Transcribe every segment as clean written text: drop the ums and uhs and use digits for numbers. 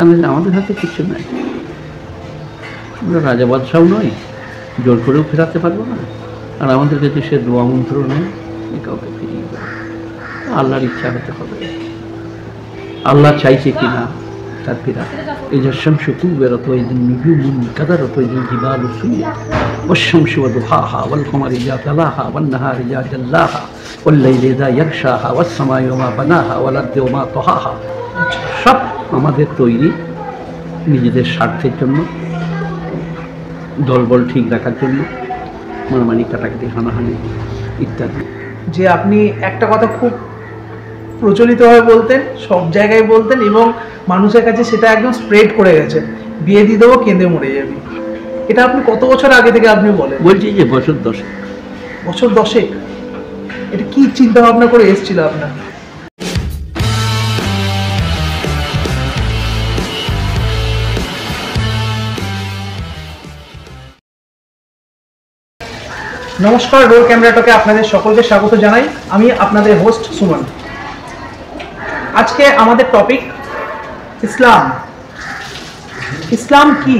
আমাদের হাতে কিছু নাই, আমরা রাজা বাদশাও নই, জোর করেও ফেরাতে পারবো না। আর আমাদের কাছে সে দোয়া মন্ত্র নেই কাউকে ফিরিয়ে দেবে। আল্লাহর ইচ্ছা হতে হবে, আল্লাহ চাইছে কিনা তার ফিরা। এই যে শামসু কুওয়ারাত ওয়া ইযা নুজুমু কাদারাত ওয়া ইযা জিবালু সুয়িরাত ওয়াশ শামসু ওয়া দুহাহা ওয়াল কমারি ইযা তালাহা ওয়ান নাহারি ইযা জাল্লাহা ওয়াল লাইলি ইযা ইয়াগশাহা ওয়াস সামাই ওয়া মা বানাহা ওয়াল আরদি ওয়া মা তাহাহা। সব আমাদের তৈরি নিজেদের স্বার্থের জন্য, দলবল ঠিক রাখার জন্য, মারামারি কাটাকাটি হানাহানি ইত্যাদি। যে আপনি একটা কথা খুব প্রচলিতভাবে বলতেন, সব জায়গায় বলতেন এবং মানুষের কাছে সেটা একদম স্প্রেড করে গেছে, বিয়ে দিয়ে দেবো কেঁদে মরে যাবি। এটা আপনি কত বছর আগে থেকে আপনি বলেন? বলছি যে বছর 10। বছর 10? এটা কি চিন্তা ভাবনা করে এসেছিল আপনার? নমস্কার, রোল ক্যামেরা টকে আপনাদের সকলকে স্বাগত জানাই। আমি আপনাদের হোস্ট সুমন। আজকে আমাদের টপিক ইসলাম। ইসলাম কি,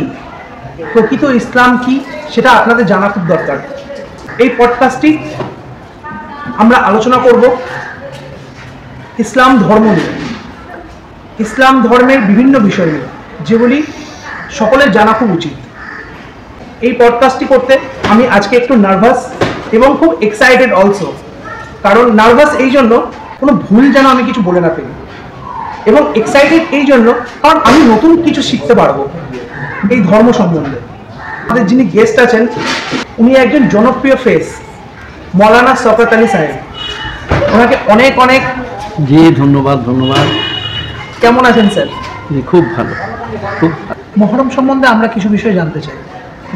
প্রকৃত ইসলাম কি সেটা আপনাদের জানা খুব দরকার। এই পডকাস্টটি আমরা আলোচনা করব ইসলাম ধর্ম নিয়ে, ইসলাম ধর্মের বিভিন্ন বিষয় নিয়ে, যেগুলি সকলের জানা খুব উচিত। এই পডকাস্টটি করতে আমি আজকে একটু নার্ভাস এবং খুব এক্সাইটেড অলসো। কারণ নার্ভাস এই জন্য, কোনো ভুল যেন আমি কিছু বলে না ফেলি, এবং এক্সাইটেড এই জন্য কারণ আমি নতুন কিছু শিখতে পারবো এই ধর্ম সম্বন্ধে। আমাদের যিনি গেস্ট আছেন উনি একজন জনপ্রিয় ফেস, মৌলানা শওকত আলী সাহেব। ওনাকে অনেক অনেক জি ধন্যবাদ। ধন্যবাদ। কেমন আছেন স্যার? জি খুব ভালো, খুব ভালো। মহরম সম্বন্ধে আমরা কিছু বিষয় জানতে চাই।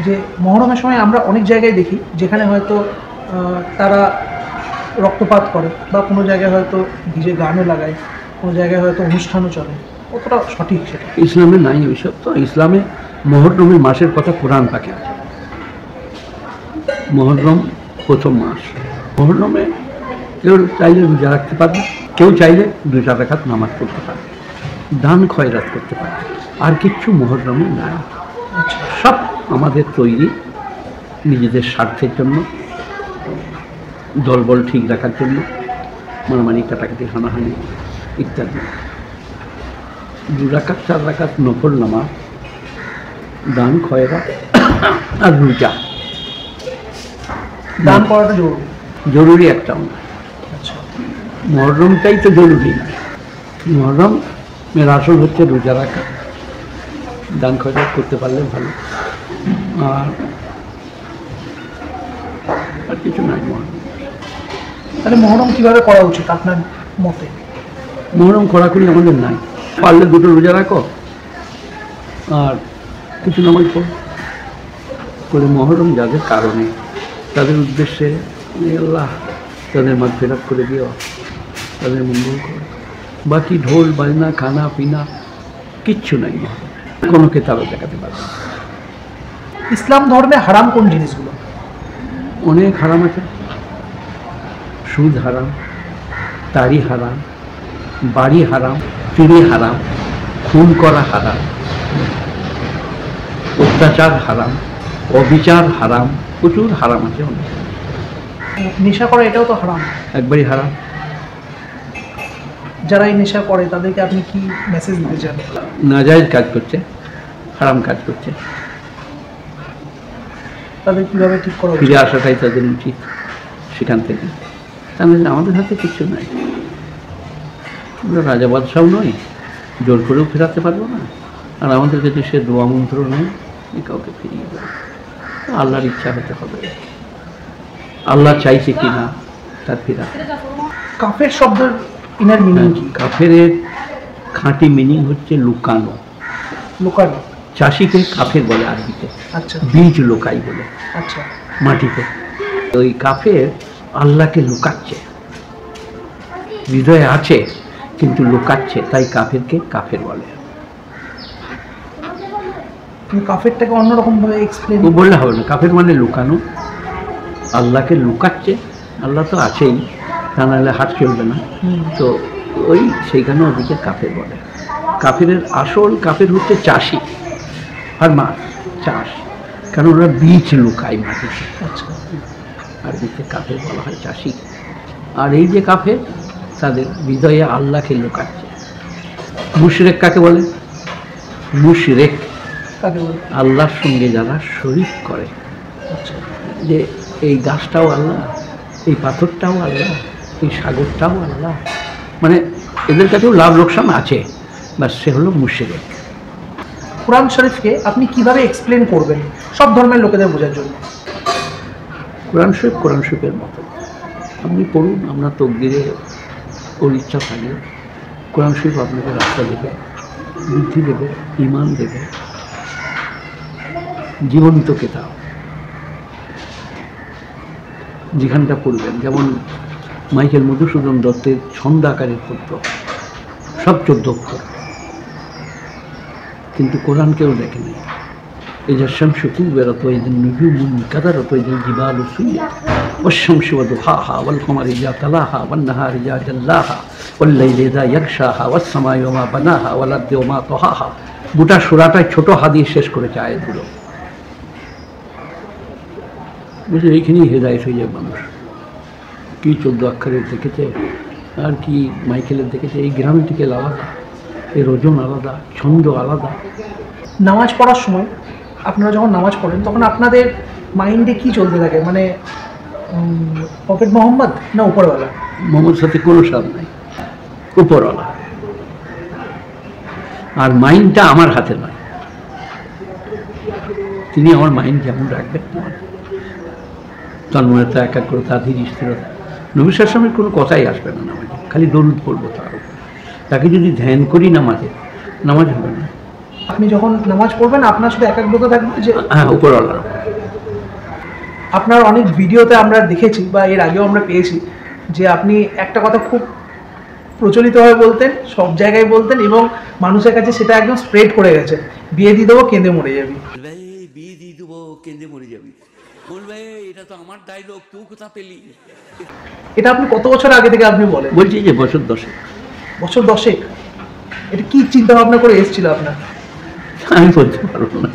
যে মহরমের সময় আমরা অনেক জায়গায় দেখি যেখানে হয়তো তারা রক্তপাত করে, বা কোনো জায়গায় হয়তো ডিজে গানও লাগায়, কোনো জায়গায় হয়তো অনুষ্ঠানও চলে। কতটা সঠিক সেটা? ইসলামে নাই ওইসব। তো ইসলামে মহরমের মাসের কথা কোরআন পাকে আছে। মহরম প্রথম মাস। মহরমে কেউ চাইলে রোজা রাখতে পারবে, কেউ চাইলে 2 রাকাত নামাজ পড়তে পারবে, দান খয়রাত করতে পারবে। আর কিচ্ছু মহরমে নাই। সব আমাদের তৈরি নিজেদের স্বার্থের জন্য, দলবল ঠিক রাখার জন্য, মারামারি কাটাকাটি হানাহানি ইত্যাদি। 2 রাকাত 4 রাকাত নফল নামাজ, দান খয়রাত আর রোজা। দান করাটা জরুরি, জরুরি একটা না। আচ্ছা, মহরমটাই তো জরুরি না। মহরমের আসল হচ্ছে রোজা রাখা, দান খয়রাত করতে পারলে ভালো। আর কিছু নাই মহরম। তাহলে মহরম কিভাবে করা উচিত আপনার মতে? মহরম কড়াকড়ি আমাদের নাই। পারলে 2 রোজা রাখো আর কিছু নামাজ পড়ো করে। মহরম যাদের কারণে, তাদের উদ্দেশ্যে আল্লাহ তাদের মাগফিরাত করে দিও, তাদের মঙ্গল করো। বাকি ঢোল বাজনা খানা পিনা কিচ্ছু নাই। মহরম কোনো কেতাবে দেখাতে পারবে না। ইসলাম ধর্মে হারাম কোন জিনিসগুলো? অনেক হারাম আছে। সুদ হারাম, তাড়ি হারাম, বাড়ি হারাম, চুরি হারাম, খুন করা হারাম, অত্যাচার হারাম, অবিচার হারাম। প্রচুর হারাম আছে অনেক। নেশা করা এটাও তো হারাম। একবারই হারাম। যারা এই নেশা করে তাদেরকে আপনি কি মেসেজ দিতে চান? নাজায়েজ কাজ করছে, হারাম কাজ করছে, তাদের কীভাবে ঠিক করা উচিত? ফিরে আসাটাই তাদের উচিত সেখান থেকে। তাহলে আমাদের হাতে কিছু নাই, আমরা রাজা বাদশাও নই, জোর করেও ফেরাতে পারবো না। আর আমাদের কাছে সে দোয়া মন্ত্র নেই কাউকে ফিরিয়ে দেবে। আল্লাহর ইচ্ছা হতে হবে, আল্লাহ চাইছে কিনা তার ফিরা। কাফের শব্দের ইনার মিনিং কি? কাফের খাঁটি মিনিং হচ্ছে লুকানো। লুকানো? চাষিকে কাফের বলে আরবিতে। আচ্ছা, বীজ লোকাই বলে আচ্ছা। মাটিতে। ওই কাফের আল্লাহকে লুকাচ্ছে, হৃদয়ে আছে কিন্তু লুকাচ্ছে, তাই কাফেরকে কাফের বলে। কাফেরটাকে অন্যরকম ভাবে এক্সপ্লেন বললে হবে না। কাফের মানে লুকানো, আল্লাহকে লুকাচ্ছে। আল্লাহ তো আছেই, তা নাহলে হাট চলবে না। তো ওই সেইখানে ওদিকে কাফের বলে। কাফেরের আসল কাফের হচ্ছে চাষি, ফার্মার, চাষ, কারণ ওরা বীজ লুকায় মাটিতে। আচ্ছা, আরবিতে কাফের বলা হয় চাষি। আর এই যে কাফের, তাদের হৃদয়ে আল্লাহকে লুকাচ্ছে। মুশরিক কাকে বলে? মুশরিক কাকে বলে? আল্লাহর সঙ্গে যারা শরীক করে, আচ্ছা, যে এই গাছটাও আল্লাহ, এই পাথরটাও আল্লাহ, এই সাগরটাও আল্লাহ, মানে এদের কাছেও লাভ লোকসান আছে, বাস সে হলো মুশরিক। কোরআন শরীফকে আপনি কিভাবে এক্সপ্লেন করবেন সব ধর্মের লোকেদের বোঝার জন্য? কোরআন শরীফের মতো আপনি পড়ুন, আপনার তকদিরে ওর ইচ্ছা থাকলে কোরআন শরীফ আপনাকে রাস্তা দেবে, বুদ্ধি দেবে, ঈমান দেবে, জীবন্ত কেতাব। যেখানটা পড়বেন, যেমন মাইকেল মধুসূদন দত্তের ছন্দ আকারের পুত্র, সব 14 অক্ষর, কিন্তু কোরআন কেউ দেখেনি। এই যে শামসু কুবিরাত ওয়া ইযান নুজুমু কাদারাত ওয়া ইযাল জিবালু সুয়িরাত ওয়াশ শামসু ওয়া দুহাহা ওয়াল কমারি ইযা তালাহা ওয়ান নাহারি ইযা জাল্লাহা ওয়াল লাইলি ইযা ইয়াগশাহা ওয়াস সামাই ওয়া মা বানাহা ওয়াল আরদি ওয়া মা তাহাহা। গোটা সূরাটাই ছোট হাদিস শেষ করেছে আয়াতগুলো। বুঝলে এইখানেই হেদায়েত হয়ে যায় মানুষ। কি 14 অক্ষরের দেখেছে আর কি মাইকেলের দেখেছে। এই গ্রামেটিক্যাল আলাদা, এর ওজন আলাদা, ছন্দ আলাদা। নামাজ পড়ার সময় আপনারা যখন নামাজ পড়েন তখন আপনাদের মাইন্ডে কি চলতে থাকে? মানে প্রফেট মোহাম্মদ না উপরওয়ালা? মোহাম্মদ সাথে কোনো সাথ নাই, উপরওয়ালা। আর মাইন্ডটা আমার হাতে নয়, তিনি আমার মাইন্ড যেমন রাখবেন তন্ময়তা, একাগ্রতা, ধীর স্থিরতা। নবী সাল্লাল্লাহু আলাইহি ওয়াসাল্লামের কোনো কথাই আসবে না নামাজে, খালি দরুদ পড়বো তার উপর। তাকে যদি ধ্যান করি নামাজ হবে না। আপনি যখন নামাজ পড়বেন আপনার শুধু একাগ্রতা থাকবে যে হ্যাঁ, উপরওয়ালার। আপনার অনেক ভিডিওতে আমরা দেখেছি বা এর আগেও আমরা পেয়েছি যে আপনি একটা কথা খুব প্রচলিতভাবে বলতেন, সব জায়গায় বলতেন এবং মানুষের কাছে সেটা একদম স্প্রেড করে গেছে, বিয়ে দিয়ে দেবো কেঁদে মরে যাবি। বিয়ে দিয়ে দেবো কেঁদে মরে যাবি, বলবে এটা তো আমার ডায়লগ, তুই কোথা পেলি? এটা আপনি কত বছর আগে থেকে আপনি বলেন? বলছি যে বছর 10। বছর 10? এটা কি চিন্তা ভাবনা করে এসেছিল আপনার? আমি বলতে পারবো না।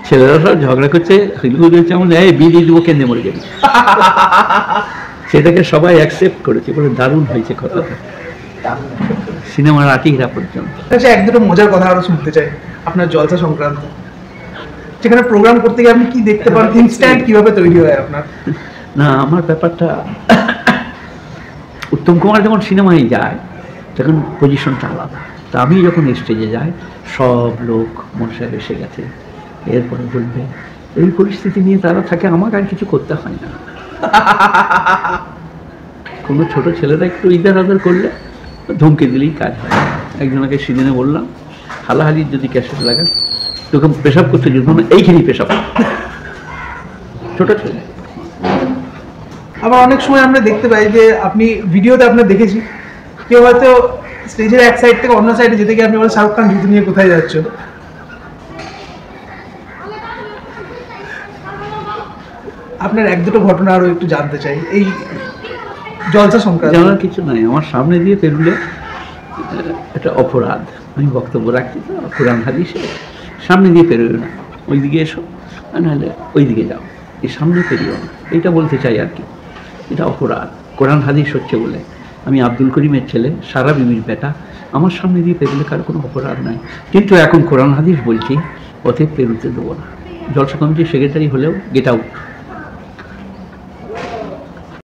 ছেলেরা সব ঝগড়া করছে, হিলগুল করছে, আমার বিয়ে দিয়ে দেবো কেঁদে মরে যাবি। সেটাকে সবাই অ্যাকসেপ্ট করেছে, বলে দারুণ হয়েছে কথাটা। সিনেমার আর্টিকরা পর্যন্ত। আচ্ছা, এক দুটো মজার কথা আরো শুনতে চাই আপনার জলসা সংক্রান্ত। সেখানে প্রোগ্রাম করতে গিয়ে আপনি কি দেখতে পান? ইনস্ট্যান্ট কিভাবে তৈরি হয় আপনার? না, আমার ব্যাপারটা উত্তম কুমার যখন সিনেমায় যায় তখন পজিশনটা আলাদা। তা আমি যখন স্টেজে যাই সব লোক মনসায় এসে গেছে, এরপরে বলবে এই পরিস্থিতি নিয়ে তারা থাকে, আমাকে আর কিছু করতে হয় না। কোনো ছোট ছেলেরা একটু ইদার আদার করলে ধমকে দিলেই কাজ হয়। একজনকে সেদিনে বললাম, হালাহালির যদি ক্যাসেট লাগান তোকে পেশাব করতে যেত না, এইখানেই পেশাব। ছোট ছেলে। আবার অনেক সময় আমরা দেখতে পাই যে আপনি ভিডিওতে আপনার দেখেছি কেউ হয়তো স্টেজের এক সাইড থেকে অন্য সাইডে যেতে গিয়ে আপনি বলেন শাহরুখ খান জুতো নিয়ে কোথায় যাচ্ছ? আপনার এক দুটো ঘটনা আরো একটু জানতে চাই এই জলসা সংক্রান্ত। জানার কিছু নাই, আমার সামনে দিয়ে পেরুলে একটা অপরাধ। আমি বক্তব্য রাখছি তো কোরআন হাদিসে, সামনে দিয়ে পেরোয় না, ওইদিকে এসো, নাহলে ওইদিকে যাও, এই সামনে পেরিও না, এইটা বলতে চাই আর কি। এটা অপরাধ, কোরআন হাদিস হচ্ছে বলে। আমি আব্দুল করিমের ছেলে, সারা বিবির বেটা, আমার সামনে দিয়ে পেরোলে কার কোনো অপরাধ নাই। কিন্তু এখন কোরআন হাদিস বলছি, পথে পেরোতে দেবো না। জলসা কমিটির সেক্রেটারি হলেও গেট আউট।